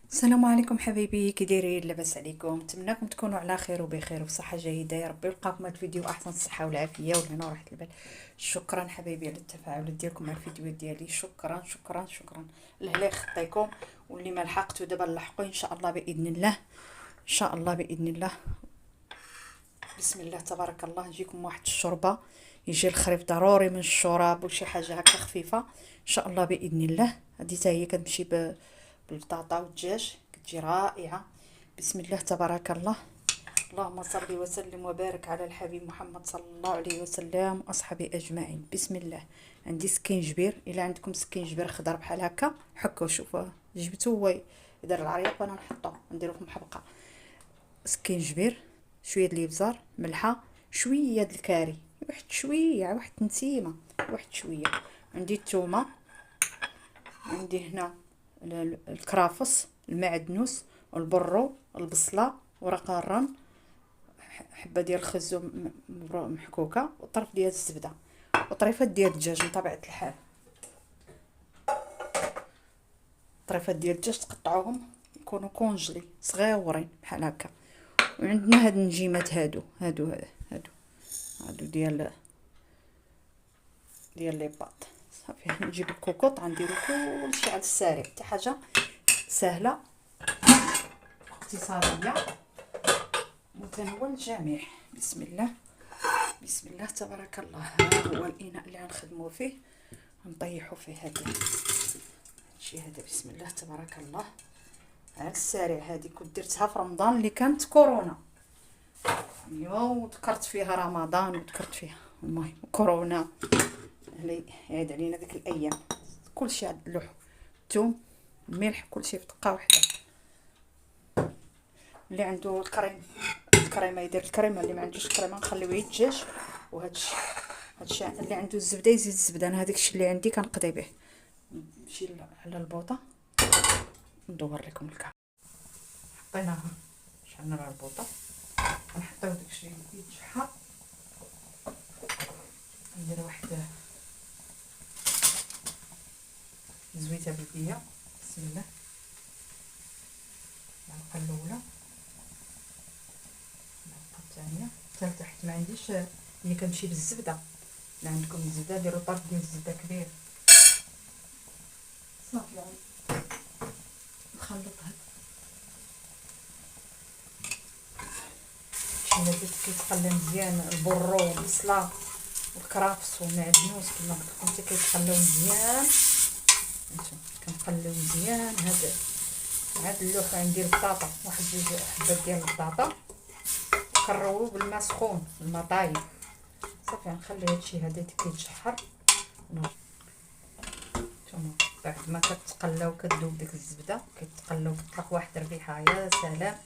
السلام عليكم حبايبي، كي دايرين؟ لاباس عليكم؟ نتمنىكم تكونوا على خير وبخير وبصحه جيده. يا ربي يلقاكم هذا الفيديو احسن الصحه والعافيه والهنا وراحه البال. شكرا حبايبي على التفاعل ديالكم مع الفيديوهات ديالي. شكرا شكرا شكرا. اللي يخطيكم واللي ما لحقتو دابا نلحقوا ان شاء الله باذن الله. ان شاء الله باذن الله. بسم الله تبارك الله. نجيكم واحد الشوربه، يجي الخريف ضروري من الشراب وشي حاجه هكا خفيفه ان شاء الله باذن الله. هذه حتى هي كتمشي بالبطاطا والدجاج، كتجي رائعه. بسم الله تبارك الله. اللهم صل وسلم وبارك على الحبيب محمد صلى الله عليه وسلم واصحابه اجمعين. بسم الله. عندي سكينجبير، الا عندكم سكينجبير خضر بحال هكا حكوا. شوفوا جبتو هو يدير العريق وانا نحطو نديرو في محبقه. سكينجبير، شويه د الابزار، ملحه، شويه د الكاري، واحد شويه، واحد نسيمه، واحد شويه. عندي الثومه، عندي هنا الكرافس، المعدنوس، البرو، البصله، ورق الرن، حبه ديال الخزو محكوكه، وطرف ديال الزبده، وطريفات ديال الدجاج من طبيعه الحال. طريفات ديال الدجاج تقطعوهم يكونوا كونجلي صغيورين بحال هكا. وعندنا هاد النجيمات هادو ديال لي باط. صافي نجيب الكوكوط غنديرو كلشي على السريع، حتى حاجه سهله اقتصاديه متناول الجميع. بسم الله. بسم الله تبارك الله. ها هو الاناء اللي غنخدمو فيه، نطيحو فيه هادشي هذا. بسم الله تبارك الله. على السريع. هذه كنت درتها في رمضان اللي كانت كورونا. وذكرت فيها رمضان وذكرت فيها المهم كورونا اللي يعيد علينا ديك الايام. كلشي عاد اللوح، الثوم، الملح، كلشي في دقه واحده. اللي عنده الكريمه يدير الكريمه، اللي ما عندوش الكريمه نخليوه يتجاج. هادشي اللي عنده الزبده يزيد الزبده. انا هذاك الشيء اللي عندي كنقضي به. نمشي على البوطه ندور لكم الكعب. حطيناها، شعلنا على البوطه، غنحطيو داكشي يتشحر. ندير واحد زويته بلديه. بسم الله. المعلقه الاولى، المعلقه الثانيه، الثالثه حيت ما عنديش هي كنمشي بالزبده. الا عندكم الزبده ديروا طرف ديال الزبده كبير. صافي نخلط هذا كيتقلى مزيان. البرو والبصله والكرافس والمعدنوس كما قلت لكم حتى كيتقلاو مزيان. هانتوما كنقليو مزيان. هاد اللوح عندي البطاطا، واحد جوج حبات ديال البطاطا كنرويو بالماء سخون، الماء طايب. صافي غنخلي هادشي هذا كيتشحر. نتوما بعد ما كتقلاو كتذوب ديك الزبده، كيتقلاو كتطلق واحد الريحه يا سلام.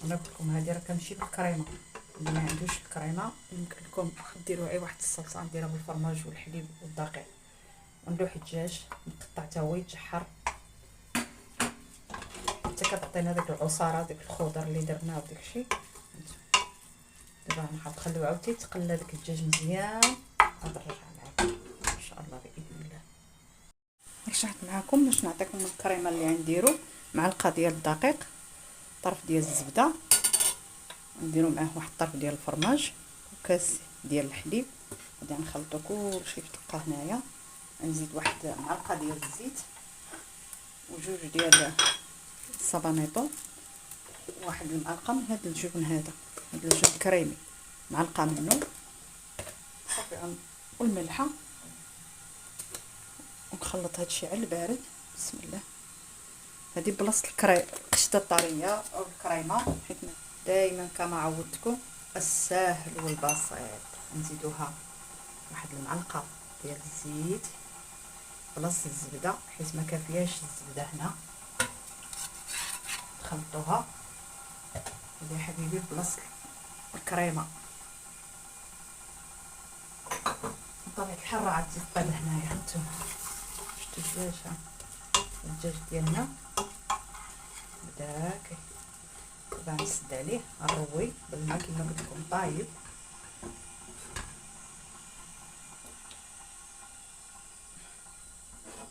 انا قلت لكم هذه راه كنمشي بالكريمه. اللي ما عندوش الكريمه يمكن لكم ديروا غير واحد الصلصه نديرها بالفرماج والحليب والدقيق. ونلوح الدجاج نقطع حتى هو يتشحر حتى كتعطينا داك العصاره، داك الخضر اللي درناه وداكشي. دابا غنخليو عاوتاني يتقلى داك الدجاج مزيان. غنرجع معكم ان شاء الله باذن الله. رجعت معكم باش نعطيكم الكريمه اللي غنديرو. معلقه ديال الدقيق، طرف ديال الزبده، نديرو معاه واحد الطرف ديال الفرماج، وكاس ديال الحليب. غادي نخلطو كلشي في دقه هنايا. نزيد واحد معلقه ديال الزيت، وجوج ديال الصبانيطو، واحد المعلقه من هاد الجبن هذا الجبن الكريمي، معلقه منه. صافي والملحه. ونخلط هادشي على البارد. بسم الله. هذه بلاصه القشطه الطريه او الكريمه، حيت دائما كما عودتكم الساهل والبسيط. نزيدوها واحد المعلقه ديال الزيت بلاصه الزبده، حيت ما كافياش الزبده هنا. نخلطوها يا حبيبي بلاصه الكريمه. بطبيعه الحال راه غتزيد طيب هنايا. هانتوما شفتوا الدجاج ديالنا بدا دابا نسد عليه، نروي بالماء كما قلت لكم طايب.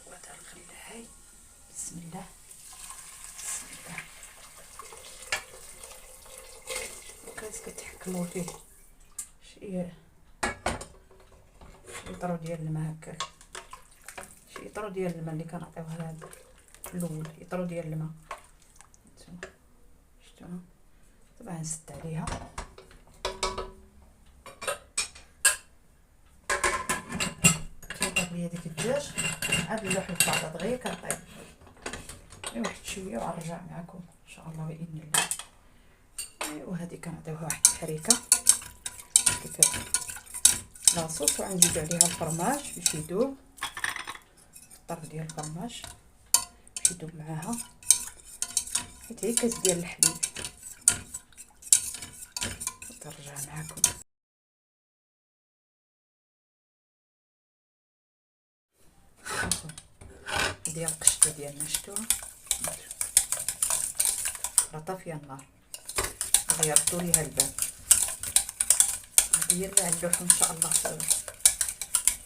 وهذا نخليها. بسم الله. كتحكموا فيه شي طرو ديال الماء هكاك، شي طرو ديال الماء اللي كنعطيوها لهاد الاول، يطرو ديال الماء. نتوما شفتوها طبعا نسد عليها كيطيب ليا ديك الدجاج عاد نلوح البطاطا دغيا كطيب واحد شويه وغنرجع معكم ان شاء الله باذن الله. ايوا هذه كنعطيوها واحد التحريكه كيف لاصوص، وغنزيدو عليها الفرماج باش يذوب، الطرف ديال الفرماج باش يذوب معاها، حيت هي كاس ديال الحليب. ترجع معكم ديال القشطه ديالنا، شفتوها راه طافيه النار، غيردوا ليها الباب. هي اللي غندلوحو ان شاء الله في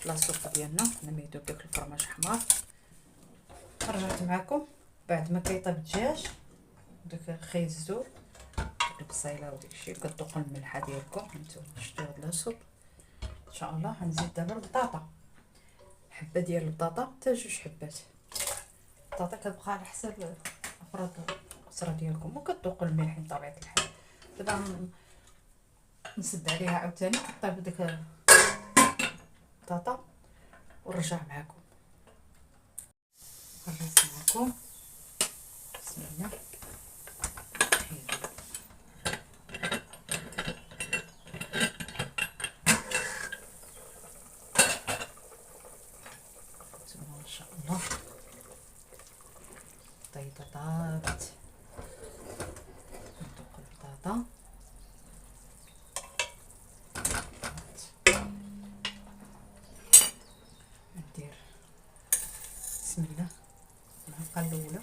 لاصوب ديالنا لما يذوب داك الفرماج حمار. رجعت معكم بعد ما كيطيب الدجاج وداك الخيزو ديك البصيله وداك الشيء، كتذوقوا الملحه ديالكم. نتوما شفتوا هاد لاصوب ان شاء الله. غنزيد دابا البطاطا، حبه ديال البطاطا حتى 2 حبات. البطاطا كتبقى على حساب افراد الاسره ديالكم وكتذوقوا الملح بطبيعه الحال. دابا نسد عليها عاوتاني طيب داك البطاطا ونرجع معكم. رجعت معكم بسم الله. ما شاء الله البيضه طابت، ندوق البطاطا ندير بسم الله المعلقه الاولى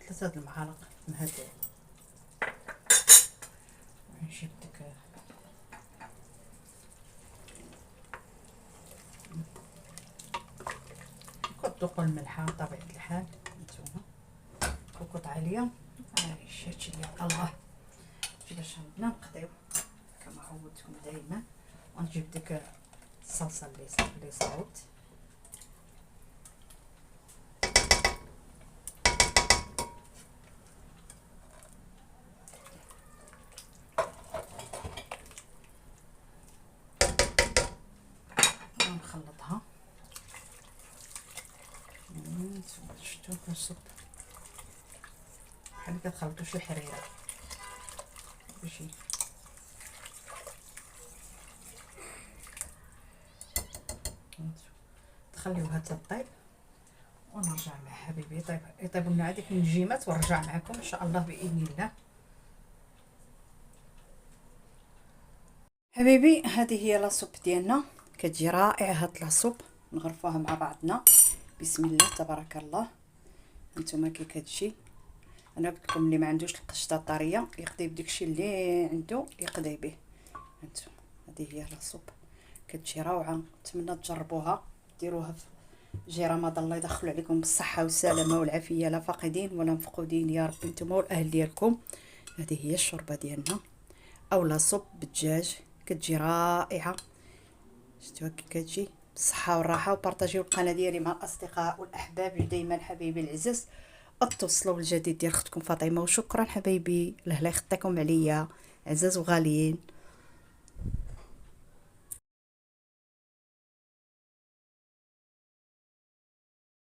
3 المعالق مهدئ، ونجيب ديك كتذوقوا الملحه بطبيعه الحال. نتوما كوكوط عاليه عايش هادشي اللي الله باش عندنا نقضيو كما عودتكم دائما. ونجيب ديك الصلصه اللي صاوت ونخلطها. شفتوا كنصب بحال كتخلطوا شي حريره ماشي تخليوها تطيب ونرجع مع حبيبي. يطيب لنا هذيك النجيمات ونرجع معكم ان شاء الله باذن الله. حبيبي هذه هي لاصوب ديالنا، كتجي رائعه هاد لاصوب. نغرفوها مع بعضنا بسم الله تبارك الله. هانتوما كي كتجي، انا قلت لكم اللي ما عندوش القشطه طريه يقضي بداكشي اللي عنده يقضي به. هانتوما هذه هي لاصوب كتجي روعه، نتمنى تجربوها ديروها في جي رمضان. الله يدخل عليكم بالصحه والسلامه والعافيه، لا فاقدين ولا مفقودين يا رب نتوما والاهل ديالكم. هذه هي الشوربه ديالنا او لاصوب بالدجاج، كتجي رائعه. شفتوها كي كتجي بالصحه والراحه. وبارطاجيو القناه ديالي مع الاصدقاء والاحباب دائما حبايبي العزاز. اتصلوا بالجديد ديال اختكم فاطمه. وشكرا حبايبي، الله لا يخطيكم عليا عزاز وغاليين.